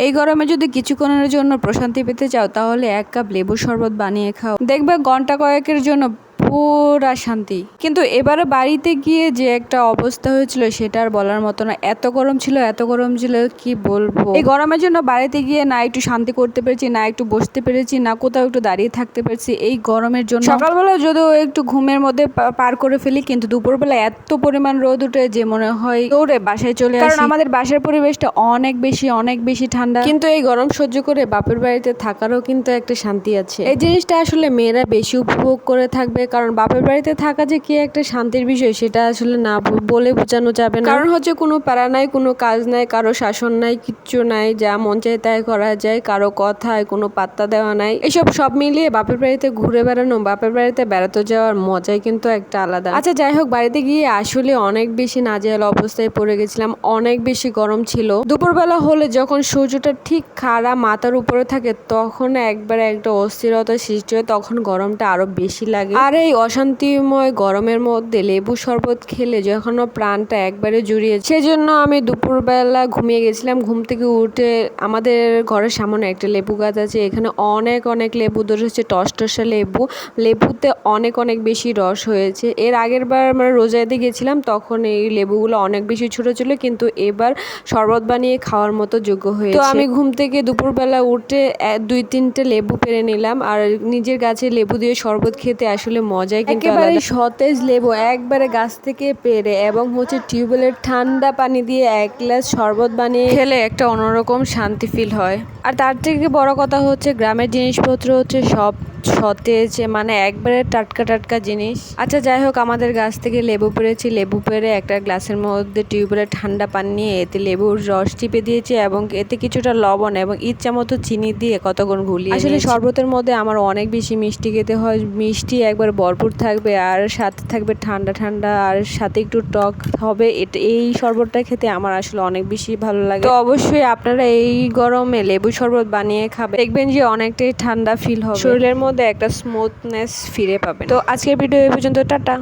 এই গরমে যদি কিছুক্ষণের জন্য প্রশান্তি পেতে চাও তাহলে 1 কাপ লেবুর শরবত বানিয়ে খাও, দেখবে ঘন্টা কয়েকের জন্য পুরা শান্তি। কিন্তু এবারে বাড়িতে গিয়ে যে একটা অবস্থা হয়েছিল সেটা আর বলার মতো না। এত গরম ছিল কি বলবো। এই গরমের জন্য বাড়িতে গিয়ে না একটু শান্তি করতে পেরেছি, না একটু বসতে পেরেছি, না কোথাও একটু দাঁড়িয়ে থাকতে পেরেছি এই গরমের জন্য। সকালবেলা যদিও একটু ঘুমের মধ্যে পার করে ফেলি, কিন্তু দুপুরবেলা এত পরিমাণ রোদ উঠে যে মনে হয় দৌড়ে বাসায় চলে আসি, কারণ আমাদের বাসার পরিবেশটা অনেক বেশি ঠান্ডা। কিন্তু এই গরম সহ্য করে বাপের বাড়িতে থাকারও কিন্তু একটা শান্তি আছে। এই জিনিসটা আসলে মেয়েরা বেশি উপভোগ করে থাকবে, কারণ বাপের বাড়িতে থাকা যে কি একটা শান্তির বিষয় সেটা আসলে না বলে বোঝানো যাবে না। কারণ হচ্ছে কোনো প্যারা নাই, কোনো কাজ নাই, কারো শাসন নাই, কিচ্ছু নাই, যা মন চায় তাই করা যায়, কারো কথায় কোনো পাত্তা দেওয়া নাই। এসব সব মিলিয়ে বাপের বাড়িতে ঘুরে বেড়ানো, বাপের বাড়িতে বেড়াতে যাওয়ার মজাই কিন্তু একটা আলাদা। আচ্ছা যাই হোক, বাড়িতে গিয়ে আসলে অনেক বেশি নাজেহাল অবস্থায় পড়ে গেছিলাম, অনেক বেশি গরম ছিল। দুপুরবেলা হলে যখন সূর্যটা ঠিক খাড়া মাথার উপরে থাকে তখন একবারে একটা অস্থিরতা সৃষ্টি হয়, তখন গরমটা আরো বেশি লাগে। আর এই অশান্তিময় গরমের মধ্যে লেবু শরবত খেলে যখন প্রাণটা একবারে জুড়িয়ে, সেজন্য আমি দুপুরবেলা ঘুমিয়ে গেছিলাম। ঘুম থেকে উঠে আমাদের ঘরের সামনে একটা লেবু গাছ আছে, এখানে অনেক লেবু ধরেছে, টসটসা লেবু। লেবুতে অনেক বেশি রস হয়েছে। এর আগের বার আমরা রোজাতে গেছিলাম, তখন এই লেবুগুলো অনেক বেশি ছোট ছিল, কিন্তু এবার শরবত বানিয়ে খাওয়ার মতো যোগ্য হয়েছে। তো আমি ঘুম থেকে দুপুরবেলা উঠে 2-3টে লেবু পেরে নিলাম, আর নিজের গাছে লেবু দিয়ে শরবত খেতে আসলে মজাই কিন্তু একেবারে আলাদা। সতেজ লেবু একবারে গাছ থেকে পেরে এবং হচ্ছে টিউবওয়েলের ঠান্ডা পানি দিয়ে 1 গ্লাস শরবত বানিয়ে খেলে একটা অন্যরকম শান্তি ফিল হয়। আর তার থেকে বড় কথা হচ্ছে গ্রামের জিনিসপত্র হচ্ছে সব সতেজ, মানে একবারে টাটকা জিনিস। আচ্ছা যাই হোক, আমাদের গাছ থেকে লেবু পেরেছি, লেবু পেরে একটা গ্লাসের মধ্যে টিউবওয়েলের ঠান্ডা পানি নিয়ে এতে লেবুর রস চিপে দিয়েছি এবং এতে কিছুটা লবণ এবং ইচ্ছা মতো চিনি দিয়ে কতক্ষণ গুলিয়ে। আসলে শরবতের মধ্যে আমার অনেক বেশি মিষ্টি খেতে হয়, মিষ্টি একবার ভরপুর থাকবে আর সাথে থাকবে ঠান্ডা আর সাথে একটু টক হবে। এই শরবতটা খেতে আমার আসলে অনেক বেশি ভালো লাগে। তো অবশ্যই আপনারা এই গরমে লেবু শরবত বানিয়ে খাবেন, দেখবেন যে অনেকটাই ঠান্ডা ফিল হবে, শরীরের মধ্যে একটা স্মুথনেস ফিরে পাবেন। তো আজকের ভিডিও এই পর্যন্ত, টাটা।